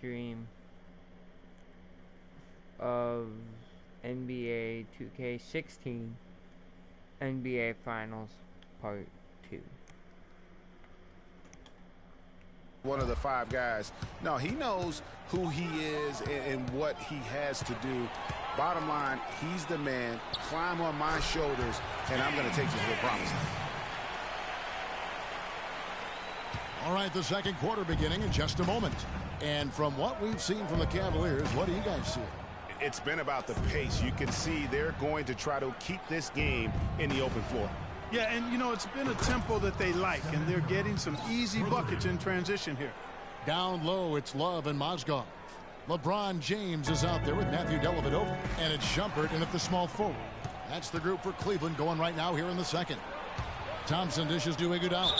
stream of NBA 2K16 NBA Finals Part 2. One of the 5 guys. No, he knows who he is and what he has to do. Bottom line, he's the man. Climb on my shoulders, and I'm going to take you to the promised land. All right, the second quarter beginning in just a moment. And from what we've seen from the Cavaliers, what do you guys see? It's been about the pace. You can see they're going to try to keep this game in the open floor. Yeah, and, you know, it's been a tempo that they like, and they're getting some easy buckets in transition here. Down low, it's Love and Mozgov. LeBron James is out there with Matthew Dellavedova, and it's Shumpert in at the small forward. That's the group for Cleveland going right now here in the second. Thompson dishes to Iguodala,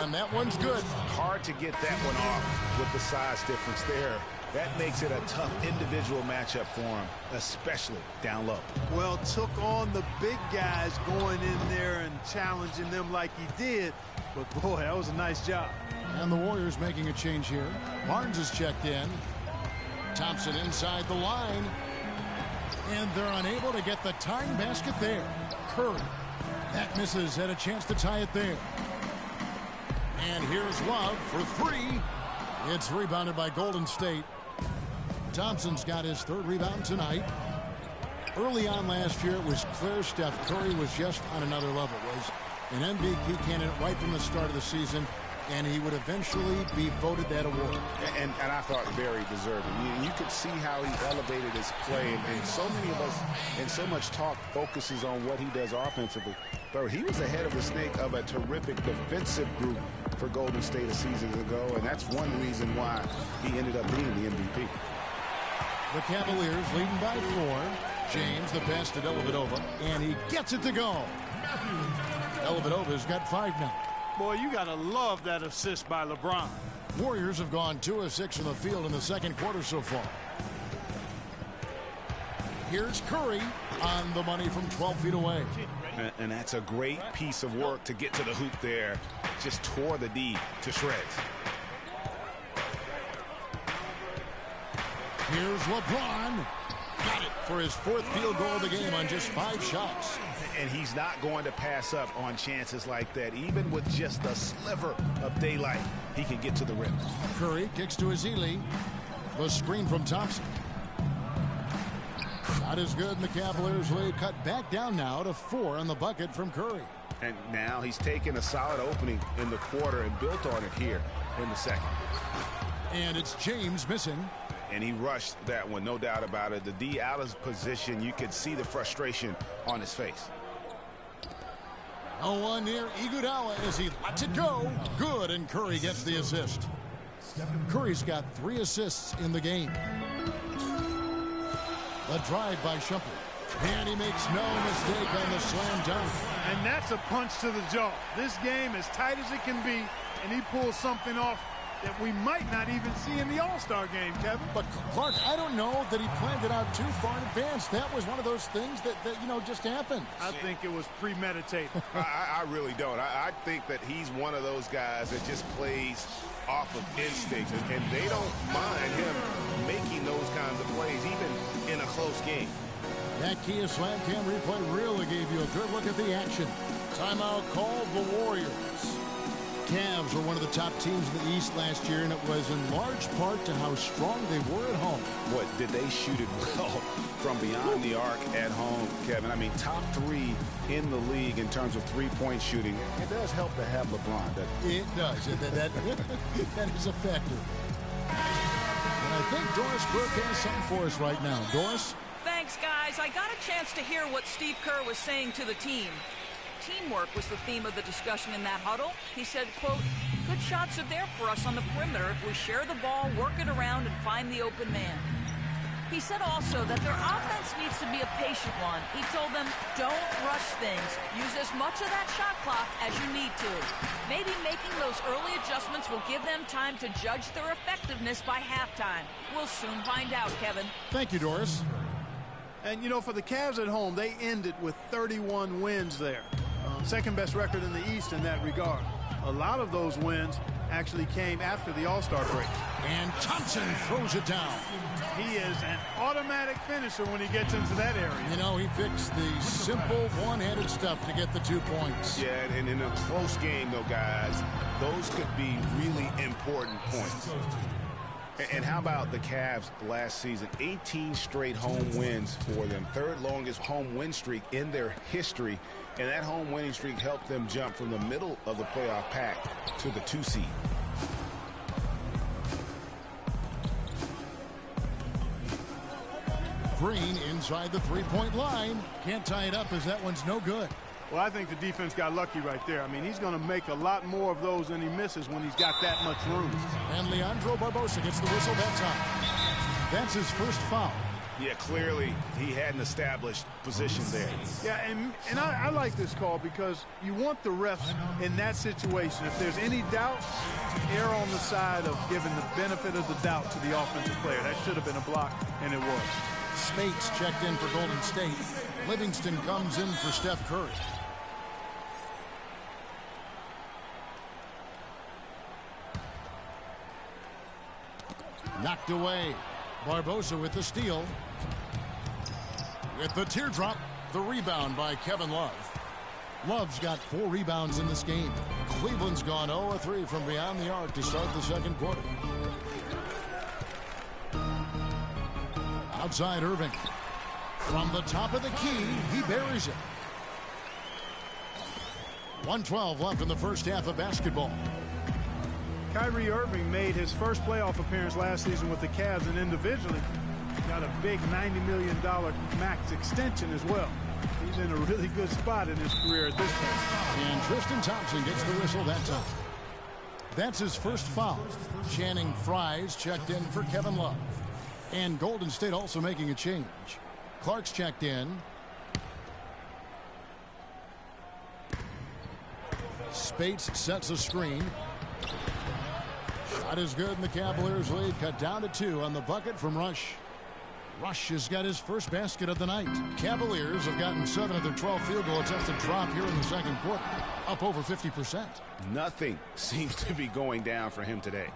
and that one's good. Hard to get that one off with the size difference there. That makes it a tough individual matchup for him, especially down low. Well, took on the big guys going in there and challenging them like he did. But, boy, that was a nice job. And the Warriors making a change here. Barnes is checked in. Thompson inside the line. And they're unable to get the tying basket there. Curry. That misses. Had a chance to tie it there. And here's Love for 3. It's rebounded by Golden State. Thompson's got his 3rd rebound tonight. Early on last year, it was clear Steph Curry was just on another level. Was an MVP candidate right from the start of the season, and he would eventually be voted that award. And I thought very deserving. You could see how he elevated his play, and so many of us and so much talk focuses on what he does offensively. But he was the head of the snake of a terrific defensive group for Golden State a season ago, and that's one reason why he ended up being the MVP. The Cavaliers leading by 4. James, the pass to Dellavedova, and he gets it to go. Dellavedova's got 5 now. Boy, you got to love that assist by LeBron. Warriors have gone 2 of 6 from the field in the second quarter so far. Here's Curry on the money from 12 feet away. And that's a great piece of work to get to the hoop there. Just tore the D to shreds. Here's LeBron. Got it for his 4th field goal of the game on just 5 shots. And he's not going to pass up on chances like that. Even with just a sliver of daylight, he can get to the rim. Curry kicks to Ezeli. The screen from Thompson. Not as good, and the Cavaliers lead cut back down now to 4 on the bucket from Curry. And now he's taken a solid opening in the quarter and built on it here in the second. And it's James missing. And he rushed that one, no doubt about it. The D out of position, you could see the frustration on his face. A one near Iguodala as he lets it go. Good, and Curry gets the assist. Curry's got 3 assists in the game. A drive by Shumpert. And he makes no mistake on the slam dunk. And that's a punch to the jaw. This game as tight as it can be, and he pulls something off that we might not even see in the All-Star game, Kevin. But, Clark, I don't know that he planned it out too far in advance. That was one of those things that just happened. I think it was premeditated. I really don't. I think that he's one of those guys that just plays off of instinct, and they don't mind him making those kinds of plays, even in a close game. That Kia Slam Cam replay really gave you a good look at the action. Timeout called the Warriors. Cavs were one of the top teams in the East last year, and it was in large part to how strong they were at home. What, did they shoot it well from beyond the arc at home, Kevin? I mean, top 3 in the league in terms of three-point shooting. It does help to have LeBron, doesn't it? It does. That is a factor. And I think Doris Burke has something for us right now. Doris? Thanks, guys. I got a chance to hear what Steve Kerr was saying to the team. Teamwork was the theme of the discussion in that huddle. He said, quote, good shots are there for us on the perimeter if we share the ball, work it around, and find the open man. He said also that their offense needs to be a patient one. He told them, don't rush things. Use as much of that shot clock as you need to. Maybe making those early adjustments will give them time to judge their effectiveness by halftime. We'll soon find out, Kevin. Thank you, Doris. And, you know, for the Cavs at home, they ended with 31 wins there. Second best record in the East in that regard. A lot of those wins actually came after the All-Star break. And Thompson throws it down. He is an automatic finisher when he gets into that area. You know, he picks the simple one-handed stuff to get the 2 points. Yeah, and in a close game, though, guys, those could be really important points. And how about the Cavs last season? 18 straight home wins for them. 3rd longest home win streak in their history. And that home winning streak helped them jump from the middle of the playoff pack to the 2 seed. Green inside the 3-point line. Can't tie it up as that one's no good. Well, I think the defense got lucky right there. I mean, he's going to make a lot more of those than he misses when he's got that much room. And Leandro Barbosa gets the whistle that time. That's his first foul. Yeah, clearly he had an established position there. Yeah, and I like this call because you want the refs in that situation. If there's any doubt, err on the side of giving the benefit of the doubt to the offensive player. That should have been a block, and it was. Spates checked in for Golden State. Livingston comes in for Steph Curry. Knocked away. Barbosa with the steal. With the teardrop, the rebound by Kevin Love. Love's got 4 rebounds in this game. Cleveland's gone 0-3 from beyond the arc to start the 2nd quarter. Outside Irving. From the top of the key, he buries it. 1:12 left in the first half of basketball. Kyrie Irving made his first playoff appearance last season with the Cavs, and individually got a big $90 million max extension as well. He's in a really good spot in his career at this point. And Tristan Thompson gets the whistle that time. That's his first foul. Channing Frye's checked in for Kevin Love. And Golden State also making a change. Clark's checked in. Spates sets a screen. Shot is good, and the Cavaliers lead cut down to 2 on the bucket from Rush. Rush has got his first basket of the night. Cavaliers have gotten 7 of their 12 field goal attempts to drop here in the 2nd quarter, up over 50%. Nothing seems to be going down for him today.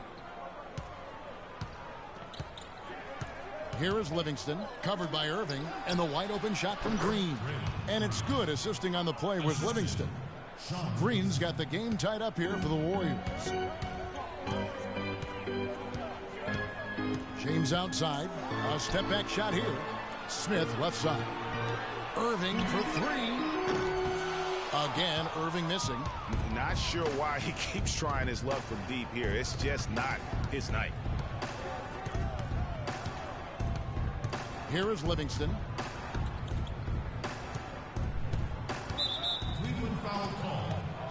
Here is Livingston, covered by Irving, and the wide open shot from Green. And it's good. Assisting on the play was Livingston. Green's got the game tied up here for the Warriors. James outside. A step back shot here. Smith left side. Irving for 3. Again, Irving missing. Not sure why he keeps trying his luck from deep here. It's just not his night. Here is Livingston.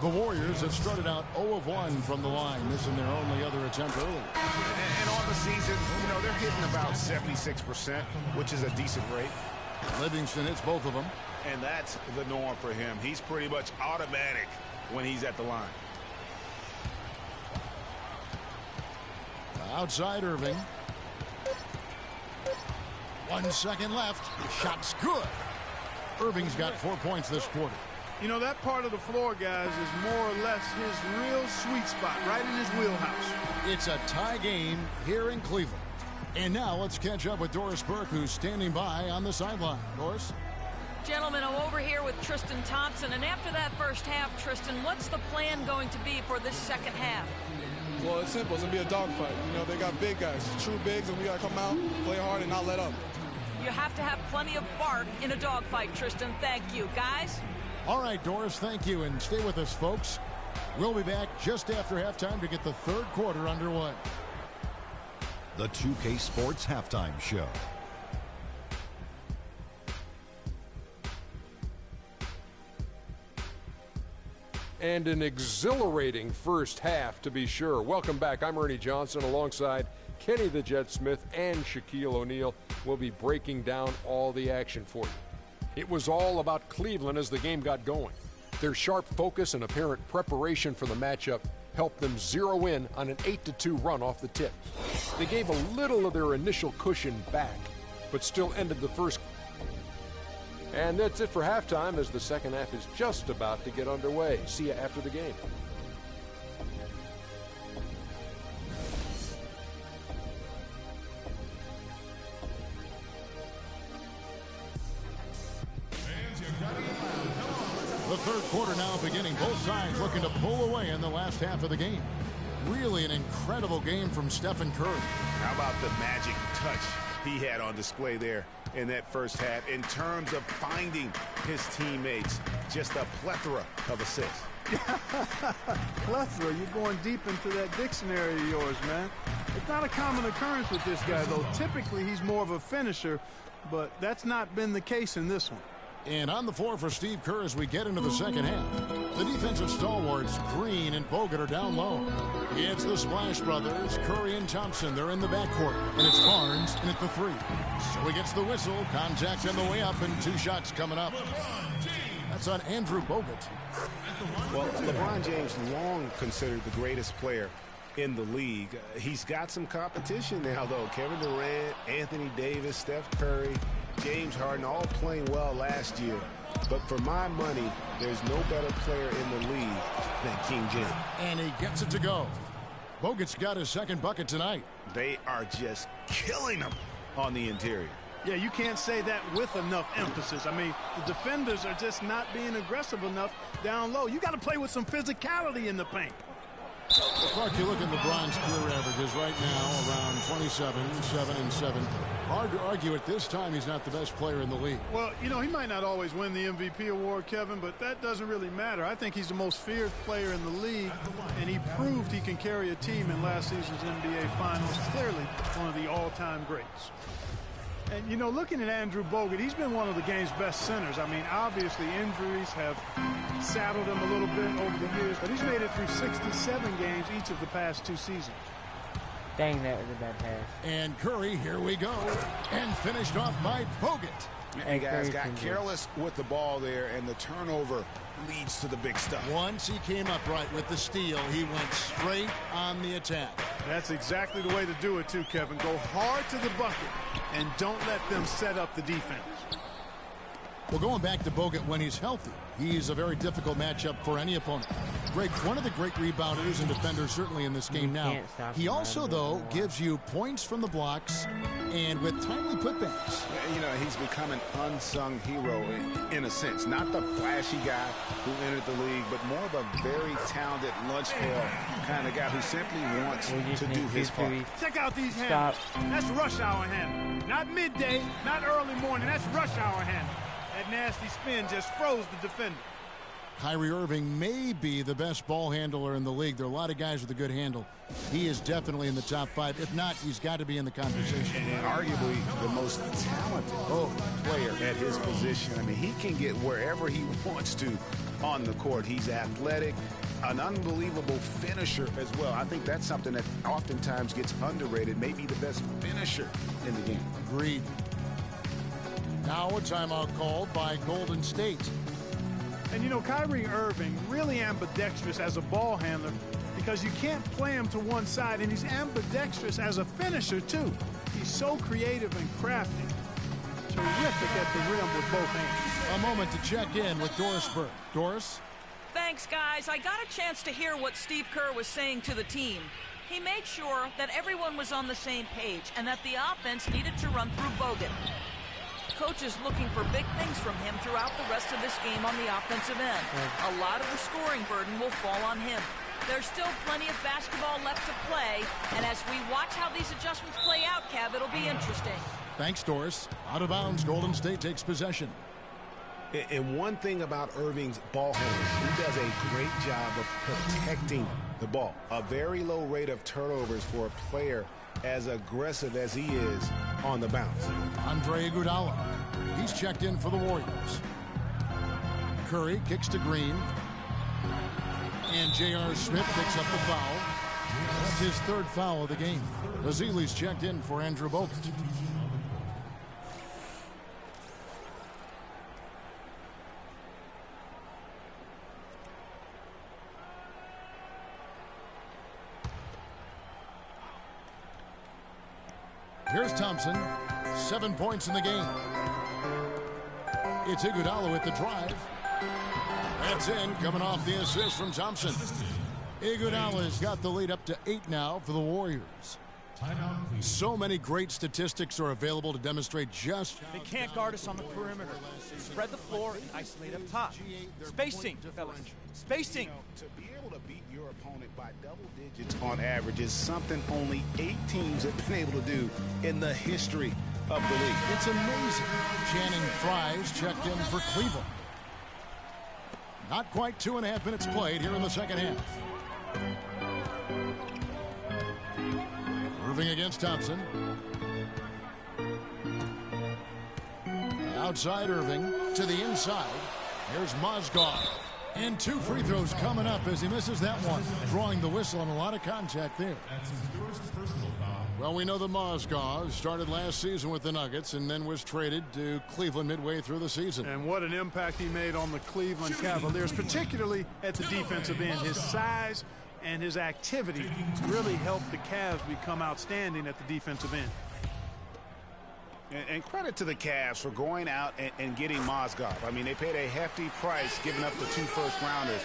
The Warriors have started out 0 of 1 from the line, missing their only other attempt early. And on the season, you know, they're hitting about 76%, which is a decent rate. Livingston hits both of them. And that's the norm for him. He's pretty much automatic when he's at the line. Outside Irving. 1 second left. Shot's good. Irving's got 4 points this quarter. You know, that part of the floor, guys, is more or less his real sweet spot, right in his wheelhouse. It's a tie game here in Cleveland. And now let's catch up with Doris Burke, who's standing by on the sideline. Doris? Gentlemen, I'm over here with Tristan Thompson, and after that first half, Tristan, what's the plan going to be for this second half? Well, it's simple. It's going to be a dogfight. You know, they got big guys, true bigs, and we got to come out, play hard, and not let up. You have to have plenty of bark in a dogfight, Tristan. Thank you. Guys? All right, Doris, thank you, and stay with us, folks. We'll be back just after halftime to get the 3rd quarter underway. The 2K Sports Halftime Show. And an exhilarating first half, to be sure. Welcome back. I'm Ernie Johnson alongside Kenny the Jet Smith and Shaquille O'Neal. We'll be breaking down all the action for you. It was all about Cleveland as the game got going. Their sharp focus and apparent preparation for the matchup helped them zero in on an 8-2 run off the tip. They gave a little of their initial cushion back, but still ended the first. And that's it for halftime, as the second half is just about to get underway. See you after the game. third quarter now beginning. Both sides looking to pull away in the last half of the game. Really an incredible game from Stephen Curry. How about the magic touch he had on display there in that first half in terms of finding his teammates? Just a plethora of assists. Plethora, you're going deep into that dictionary of yours, man. It's not a common occurrence with this guy, though. Typically, he's more of a finisher, but that's not been the case in this one. And on the floor for Steve Kerr as we get into the second half. The defensive stalwarts, Green and Bogut, are down low. It's the Splash Brothers, Curry and Thompson. They're in the backcourt. And it's Barnes in at the three. So he gets the whistle. Contact on the way up and 2 shots coming up. That's on Andrew Bogut. Well, LeBron James long considered the greatest player in the league. He's got some competition now, though. Kevin Durant, Anthony Davis, Steph Curry, James Harden all playing well last year. But for my money, there's no better player in the league than King James. And he gets it to go. Bogut's got his second bucket tonight. They are just killing him on the interior. Yeah, you can't say that with enough emphasis. I mean, the defenders are just not being aggressive enough down low. You got to play with some physicality in the paint. Clark, you look at LeBron's career averages right now around 27, 7, and 7. Hard to argue at this time he's not the best player in the league. Well, you know, he might not always win the MVP award, Kevin, but that doesn't really matter. I think he's the most feared player in the league, and he proved he can carry a team in last season's NBA Finals. Clearly one of the all-time greats. And, you know, looking at Andrew Bogut, he's been one of the game's best centers. I mean, obviously injuries have saddled him a little bit over the years, but he's made it through 67 games each of the past 2 seasons. Dang, that was a bad pass. And Curry, here we go, and finished off by Bogut. And guys got careless with the ball there, and the turnover leads to the big stuff. Once he came upright with the steal, he went straight on the attack. That's exactly the way to do it, too, Kevin. Go hard to the bucket, and don't let them set up the defense. Well, going back to Bogut when he's healthy, he's a very difficult matchup for any opponent. Greg, one of the great rebounders and defenders certainly in this game now. He also, though, gives you points from the blocks and with timely putbacks. You know, he's become an unsung hero in a sense. Not the flashy guy who entered the league, but more of a very talented lunch pail kind of guy who simply wants to do his part. Check out these handles. That's rush hour handle. Not midday, not early morning. That's rush hour handle. That nasty spin just froze the defender. Kyrie Irving may be the best ball handler in the league. There are a lot of guys with a good handle. He is definitely in the top 5. If not, he's got to be in the conversation. And arguably the most talented player at his position. I mean, he can get wherever he wants to on the court. He's athletic, an unbelievable finisher as well. I think that's something that oftentimes gets underrated. Maybe the best finisher in the game. Agreed. Now a timeout called by Golden State. And, you know, Kyrie Irving really ambidextrous as a ball handler because you can't play him to one side, and he's ambidextrous as a finisher, too. He's so creative and crafty. Terrific at the rim with both hands. A moment to check in with Doris Burke. Doris? Thanks, guys. I got a chance to hear what Steve Kerr was saying to the team. He made sure that everyone was on the same page and that the offense needed to run through Bogut. Coach is looking for big things from him throughout the rest of this game on the offensive end. A lot of the scoring burden will fall on him. There's still plenty of basketball left to play, and as we watch how these adjustments play out, Kev, it'll be interesting. Thanks, Doris. Out of bounds, Golden State takes possession. And one thing about Irving's ball handling, he does a great job of protecting the ball. A very low rate of turnovers for a player as aggressive as he is on the bounce. Andre Iguodala. He's checked in for the Warriors. Curry kicks to Green. And J.R. Smith picks up the foul. That's his 3rd foul of the game. Bazili's checked in for Andrew Bogut. Here's Thompson. 7 points in the game. It's Iguodala with the drive. That's in, coming off the assist from Thompson. Iguodala's got the lead up to 8 now for the Warriors. So many great statistics are available to demonstrate just... They can't guard us on the perimeter. Spread the floor and isolate up top. Spacing, fellas. Spacing. To be able to beat your opponent by double digits on average is something only 8 teams have been able to do in the history of the league. It's amazing. Channing Frye's checked in for Cleveland. Not quite 2.5 minutes played here in the second half. Irving against Thompson. Outside Irving to the inside. Here's Mozgov. And 2 free throws coming up as he misses that one. Drawing the whistle on a lot of contact there. Well, we know that Mozgov started last season with the Nuggets and then was traded to Cleveland midway through the season. And what an impact he made on the Cleveland Cavaliers, particularly at the defensive end. His size and his activity really helped the Cavs become outstanding at the defensive end. And credit to the Cavs for going out and getting Mozgov. I mean, they paid a hefty price giving up the 2 first-rounders,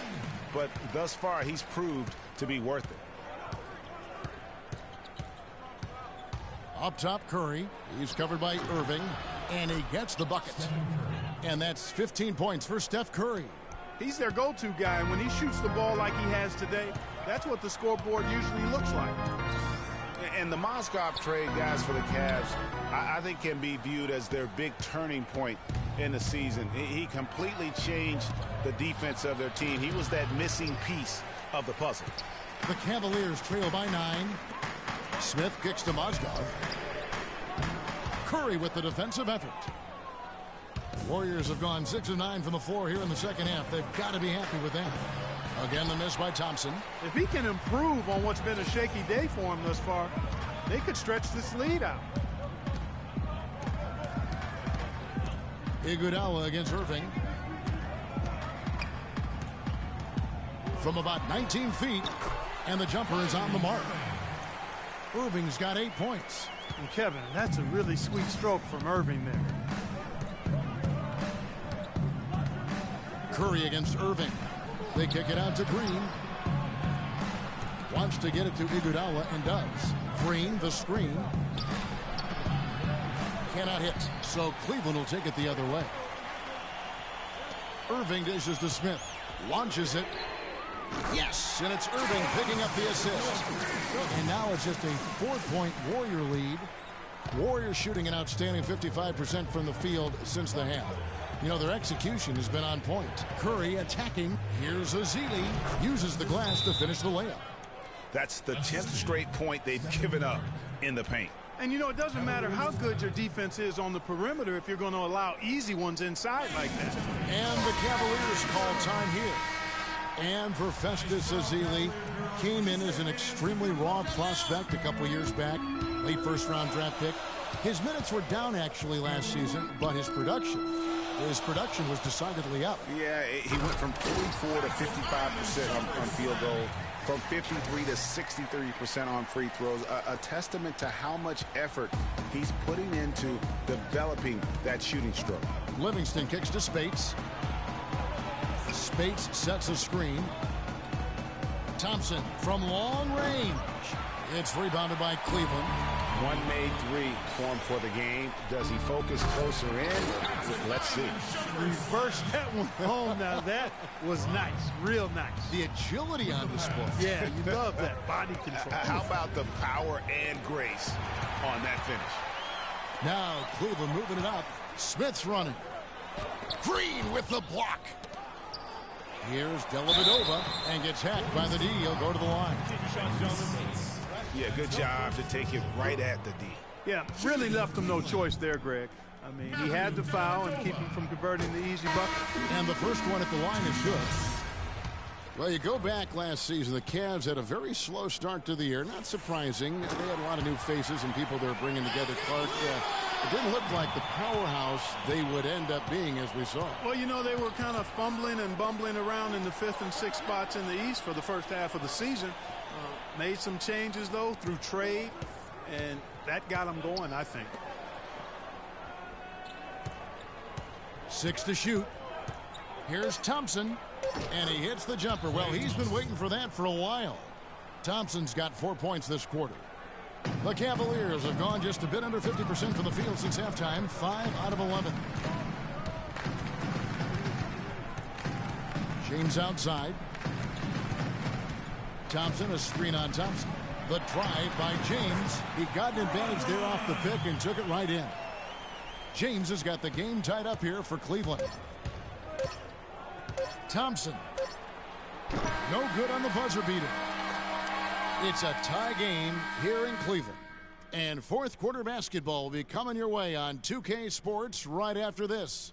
but thus far he's proved to be worth it. Up top, Curry. He's covered by Irving, and he gets the bucket. And that's 15 points for Steph Curry. He's their go-to guy, and when he shoots the ball like he has today, that's what the scoreboard usually looks like. And the Mozgov trade, guys, for the Cavs, I think can be viewed as their big turning point in the season. He completely changed the defense of their team. He was that missing piece of the puzzle. The Cavaliers trail by 9. Smith kicks to Mozgov. Curry with the defensive effort. Warriors have gone 6 of 9 from the floor here in the second half. They've got to be happy with that. Again, the miss by Thompson. If he can improve on what's been a shaky day for him thus far, they could stretch this lead out. Iguodala against Irving. From about 19 feet, and the jumper is on the mark. Irving's got 8 points. And Kevin, that's a really sweet stroke from Irving there. Curry against Irving. They kick it out to Green. Wants to get it to Iguodala and does. Green, the screen. Cannot hit, so Cleveland will take it the other way. Irving dishes to Smith. Launches it. Yes, and it's Irving picking up the assist. And now it's just a 4-point Warrior lead. Warriors shooting an outstanding 55% from the field since the half. You know, their execution has been on point. Curry attacking. Here's Ezeli. Uses the glass to finish the layup. That's the 10th straight point they've given up in the paint. And, you know, it doesn't matter how good your defense is on the perimeter if you're going to allow easy ones inside like that. And the Cavaliers call time here. And for Festus Ezeli, came in as an extremely raw prospect a couple years back. Late first-round draft pick. His minutes were down, actually, last season, but his production was decidedly up. Yeah, he went from 44 to 55% on field goal, from 53 to 63% on free throws. A testament to how much effort he's putting into developing that shooting stroke. Livingston kicks to Spates. Spates sets a screen. Thompson from long range. It's rebounded by Cleveland. One made 3 formed for the game. Does he focus closer in? Let's see. Reverse that one home. Now that was nice. Real nice. The agility on display. Yeah, you love that body control. How about the power and grace on that finish? Now Cleveland moving it up. Smith's running. Green with the block. Here's Dellavedova and gets hacked by the D. He'll go to the line. Yeah, good job to take it right at the D. Yeah, really left him no choice there, Greg. I mean, he had to foul and keep him from converting the easy bucket. And the first one at the line is good. Well, you go back last season, the Cavs had a very slow start to the year. Not surprising. They had a lot of new faces and people they're bringing together. Clark, it didn't look like the powerhouse they would end up being as we saw. Well, you know, they were kind of fumbling and bumbling around in the 5th and 6th spots in the East for the first half of the season. Made some changes, though, through trade, and that got them going, I think. 6 to shoot. Here's Thompson, and he hits the jumper. Well, he's been waiting for that for a while. Thompson's got 4 points this quarter. The Cavaliers have gone just a bit under 50% from the field since halftime, 5 out of 11. James outside. Thompson, a screen on Thompson. The drive by James. He got an advantage there off the pick and took it right in. James has got the game tied up here for Cleveland. Thompson. No good on the buzzer beater. It's a tie game here in Cleveland. And fourth quarter basketball will be coming your way on 2K Sports right after this.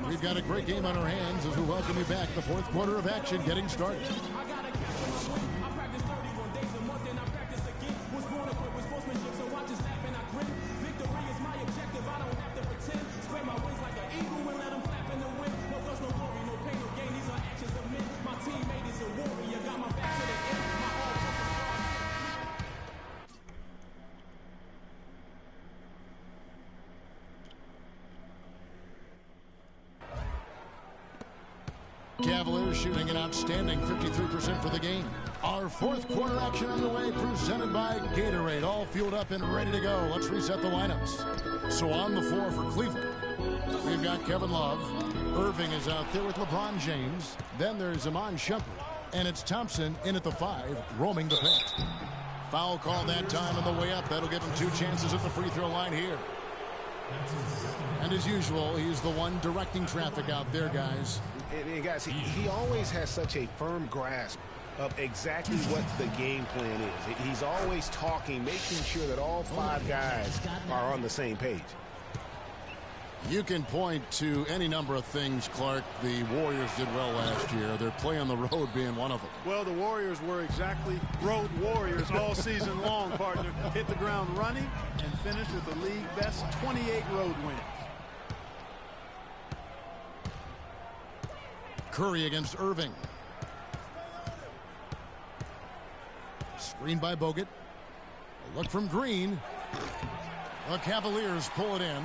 We've got a great game on our hands as we welcome you back. The fourth quarter of action getting started. Cavaliers shooting an outstanding 53% for the game. Our fourth quarter action underway, presented by Gatorade. All fueled up and ready to go. Let's reset the lineups. So on the floor for Cleveland, we've got Kevin Love. Irving is out there with LeBron James. Then there's Iman Shumpert. And it's Thompson in at the 5, roaming the paint. Foul call that time on the way up. That'll give him 2 chances at the free throw line here. And as usual, he's the one directing traffic out there, guys. And guys, he always has such a firm grasp of exactly what the game plan is. He's always talking, making sure that all 5 guys are on the same page. You can point to any number of things, Clark. The Warriors did well last year. Their play on the road being one of them. Well, the Warriors were exactly road warriors all season long, partner. Hit the ground running and finished with the league best 28 road wins. Curry against Irving. Screen by Bogut. A look from Green. The Cavaliers pull it in.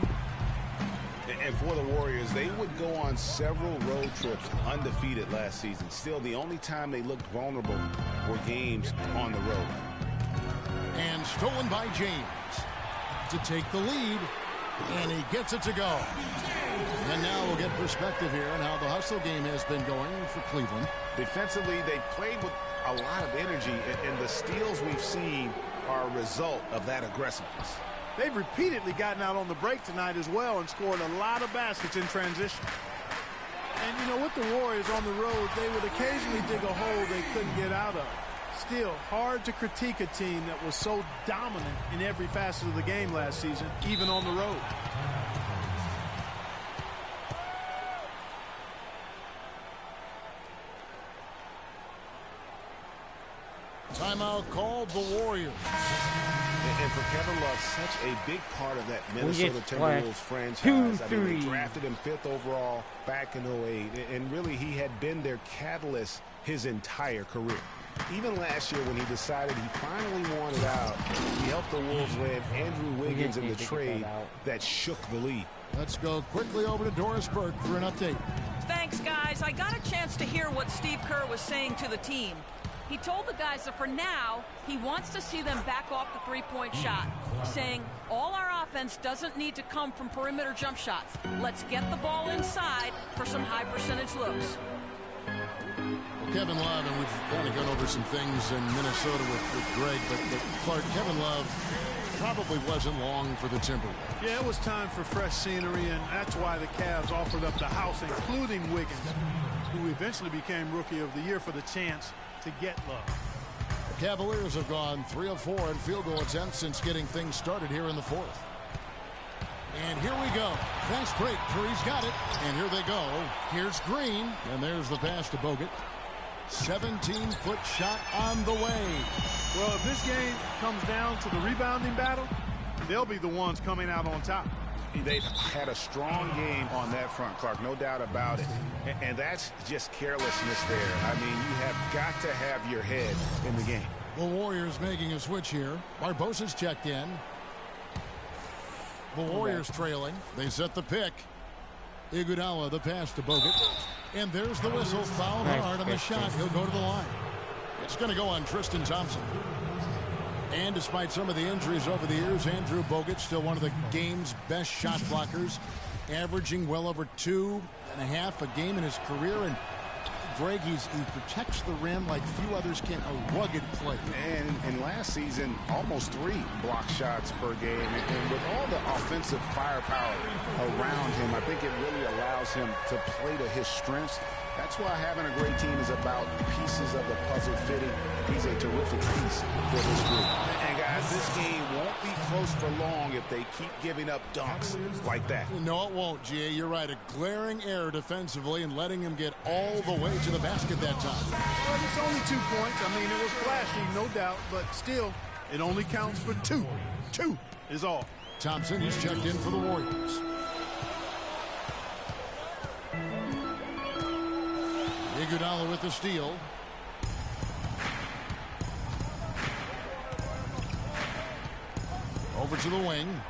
And for the Warriors, they would go on several road trips undefeated last season. Still, the only time they looked vulnerable were games on the road. And stolen by James to take the lead. And he gets it to go. And now we'll get perspective here on how the hustle game has been going for Cleveland. Defensively, they played with a lot of energy, and the steals we've seen are a result of that aggressiveness. They've repeatedly gotten out on the break tonight as well and scored a lot of baskets in transition. And, you know, with the Warriors on the road, they would occasionally dig a hole they couldn't get out of. Still, hard to critique a team that was so dominant in every facet of the game last season, even on the road. Timeout called the Warriors. And for Kevin Love, such a big part of that Minnesota Timberwolves franchise. I mean, they drafted him 5th overall back in 08, and really he had been their catalyst his entire career. Even last year when he decided he finally wanted out, he helped the Wolves land Andrew Wiggins in the trade that shook the league. Let's go quickly over to Doris Burke for an update. Thanks, guys. I got a chance to hear what Steve Kerr was saying to the team. He told the guys that for now, he wants to see them back off the three-point shot, saying all our offense doesn't need to come from perimeter jump shots. Let's get the ball inside for some high-percentage looks. Kevin Love, and we've kind of gone over some things in Minnesota with Greg, but Clark, Kevin Love probably wasn't long for the Timberwolves. Yeah, it was time for fresh scenery, and that's why the Cavs offered up the house, including Wiggins, who eventually became Rookie of the Year, for the chance to get Love. The Cavaliers have gone 3 of 4 in field goal attempts since getting things started here in the 4th. And here we go. Fast break. Curry's got it. And here they go. Here's Green. And there's the pass to Bogut. 17-foot shot on the way. Well, if this game comes down to the rebounding battle, they'll be the ones coming out on top. They've had a strong game on that front, Clark, no doubt about it. And that's just carelessness there. I mean, you have got to have your head in the game. The Warriors making a switch here. Barbosa's checked in. The Warriors trailing. They set the pick. Iguodala the pass to Bogut. And there's the whistle. Foul hard on the shot. He'll go to the line. It's going to go on Tristan Thompson. And despite some of the injuries over the years, Andrew Bogut still one of the game's best shot blockers, averaging well over 2.5 a game in his career. And Greg, he protects the rim like few others can. A rugged player. And last season, almost 3 block shots per game. And with all the offensive firepower around him, I think it really allows him to play to his strengths. That's why having a great team is about pieces of the puzzle fitting. He's a terrific piece for this group. And guys, this game won't be close for long if they keep giving up dunks like that. No, it won't, G.A. You're right. A glaring error defensively and letting him get all the way to the basket that time. Well, it's only 2 points. I mean, it was flashy, no doubt, but still, it only counts for 2. 2 is all. Thompson, he's checked in for the Warriors. Iguodala with the steal. Over to the wing.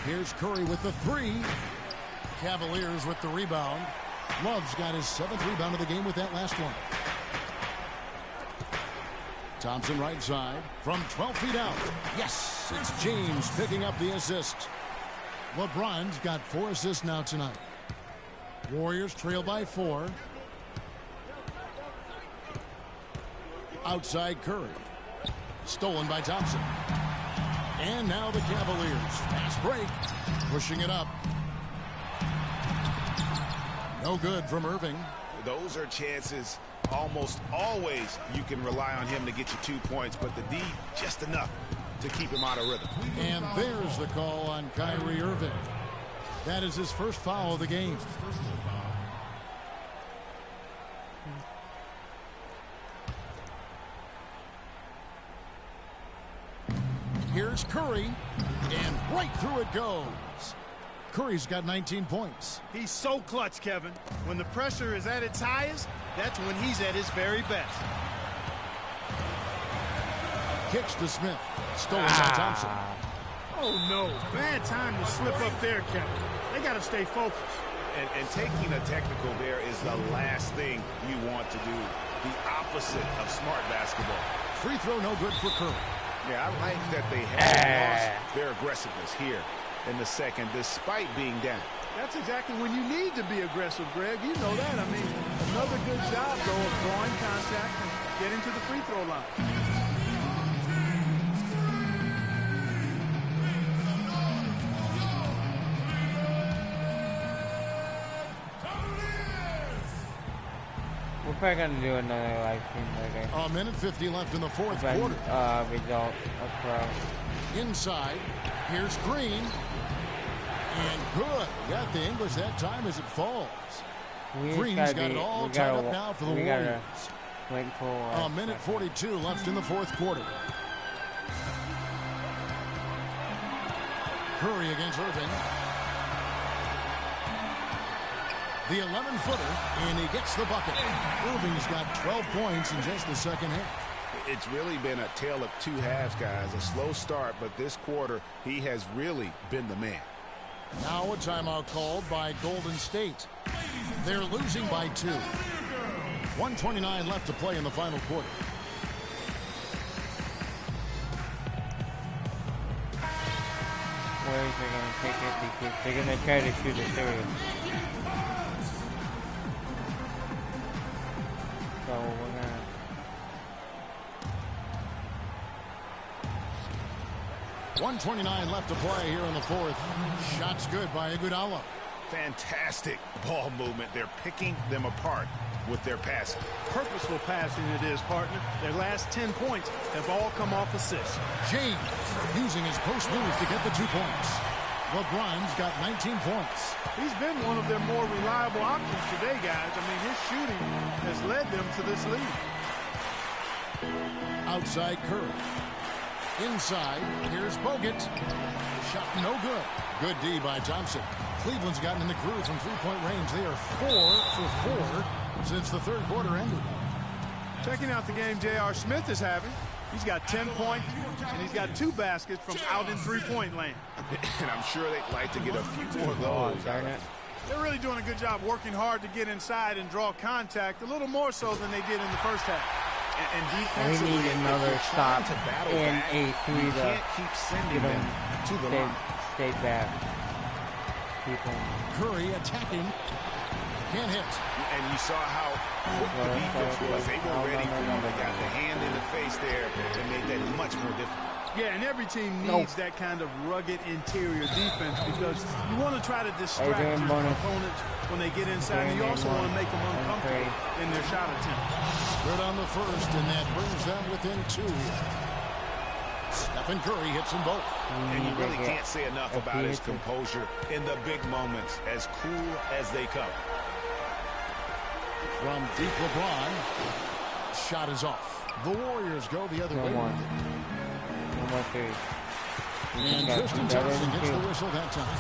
Here's Curry with the 3. Cavaliers with the rebound. Love's got his 7th rebound of the game with that last one. Thompson right side from 12 feet out. Yes, it's James picking up the assist. LeBron's got 4 assists now tonight. Warriors trail by 4. Outside Curry. Stolen by Thompson. And now the Cavaliers. Fast break. Pushing it up. No good from Irving. Those are chances almost always you can rely on him to get you 2 points, but the D just enough to keep him out of rhythm. And there's the call on Kyrie Irving. That is his first foul of the game. Here's Curry, and right through it goes. Curry's got 19 points. He's so clutch, Kevin. When the pressure is at its highest, that's when he's at his very best. Kicks to Smith. Stolen by Thompson. Oh, no. Bad time to slip up there, Kevin. They got to stay focused. And taking a technical there is the last thing you want to do. The opposite of smart basketball. Free throw no good for Curry. Yeah, I like that they have lost their aggressiveness here in the second, despite being down. That's exactly when you need to be aggressive, Greg. You know that. I mean, another good job, though, of drawing contact and getting to the free throw line. We're probably gonna do another live stream later. A minute 50 left in the fourth quarter. Result across. Inside, here's Green. And good. Got the English that time as it falls. Green's got it all tied up now for the Warriors. Wait for a minute 42 left in the fourth quarter. Curry against Irving. The 11-footer, and he gets the bucket. Irving's got 12 points in just the second half. It's really been a tale of 2 halves, guys. A slow start, but this quarter, he has really been the man. Now a timeout called by Golden State. They're losing by 2. 1:29 left to play in the final quarter. Warriors are going to take it because they're going to try to shoot a 3. So we're going to... 1:29 left to play here in the fourth. Shots good by Iguodala. Fantastic ball movement. They're picking them apart with their passing. Purposeful passing it is, partner. Their last 10 points have all come off assists. James using his post moves to get the 2 points. LeBron's got 19 points. He's been one of their more reliable options today, guys. I mean, his shooting has led them to this lead. Outside Curry. Inside, here's Bogut. The shot no good. Good D by Thompson. Cleveland's gotten in the groove from three-point range. They are 4 for 4 since the third quarter ended. Checking out the game J.R. Smith is having. He's got 10 points, and he's got 2 baskets from out in three-point land. And I'm sure they'd like to get a few more of those. They're really doing a good job working hard to get inside and draw contact, a little more so than they did in the first half. And We defensively, need another stop to battle and back, a you 3 to can't keep sending them to the line. stay back. Keep them. Curry attacking. Can't hit. And you saw how quick the defense was. They were ready for him. They got the hand in the face there and made that much more difficult. Yeah, and every team needs that kind of rugged interior defense because you want to try to distract your opponents when they get inside, and you also want to make them uncomfortable in their shot attempts. Good on the first, and that brings them within 2. Stephen Curry hits them both. And you really can't say enough about his composure in the big moments, as cool as they come. From deep LeBron, shot is off. The Warriors go the other way. One more 3. And Tristan Thompson gets the whistle that time.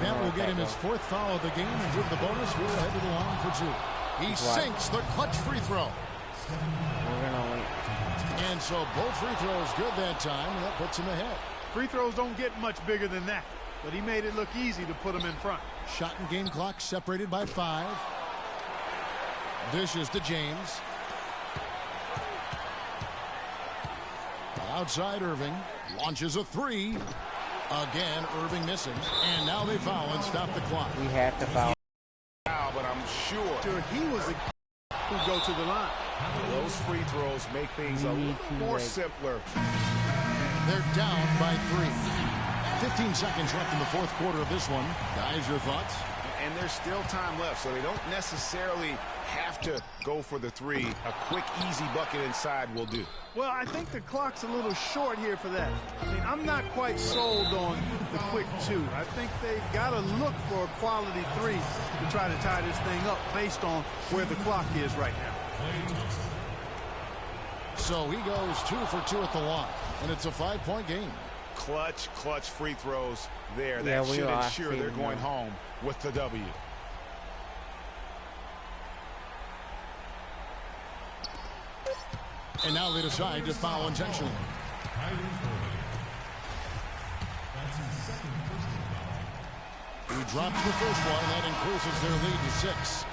That will get him his 4th foul of the game, and with the bonus, we're ahead to the line for 2. He sinks the clutch free throw. We're gonna wait. And so both free throws good that time, and that puts him ahead. Free throws don't get much bigger than that, but he made it look easy to put him in front. Shot and game clock separated by 5. Dishes to James. Outside Irving. Launches a 3. Again, Irving missing. And now they foul and stop the clock. We have to foul. But I'm sure he was the who go to the line. Those free throws make things a little more simpler. They're down by 3. 15 seconds left in the 4th quarter of this one. Guys, your thoughts? And there's still time left, so they don't necessarily have to go for the 3. A quick, easy bucket inside will do. Well, I think the clock's a little short here for that. I mean, I'm not quite sold on the quick 2. I think they've got to look for a quality 3 to try to tie this thing up based on where the clock is right now. So he goes 2 for 2 at the line, and it's a 5-point game. Clutch free throws there. Yeah, that should ensure they're going home with the W. And now they decide to foul intentionally. He drops the first one. That increases their lead to 6.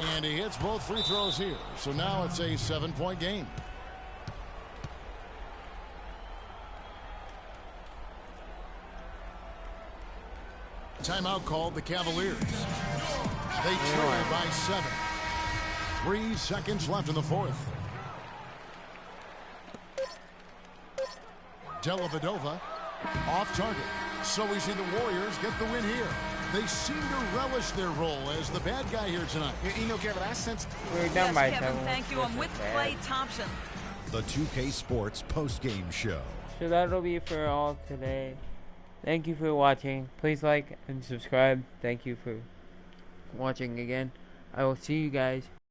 And he hits both free throws here. So now it's a 7-point game. Timeout called the Cavaliers. They trail by 7. 3 seconds left in the 4th. Dellavedova off target. So we see the Warriors get the win here. They seem to relish their role as the bad guy here tonight. You know, Kevin, I sense we're done by Kevin, 7. thank you. I'm with Klay Thompson. The 2K Sports post-game show. So that'll be for all today. Thank you for watching. Please like and subscribe. Thank you for watching again. I will see you guys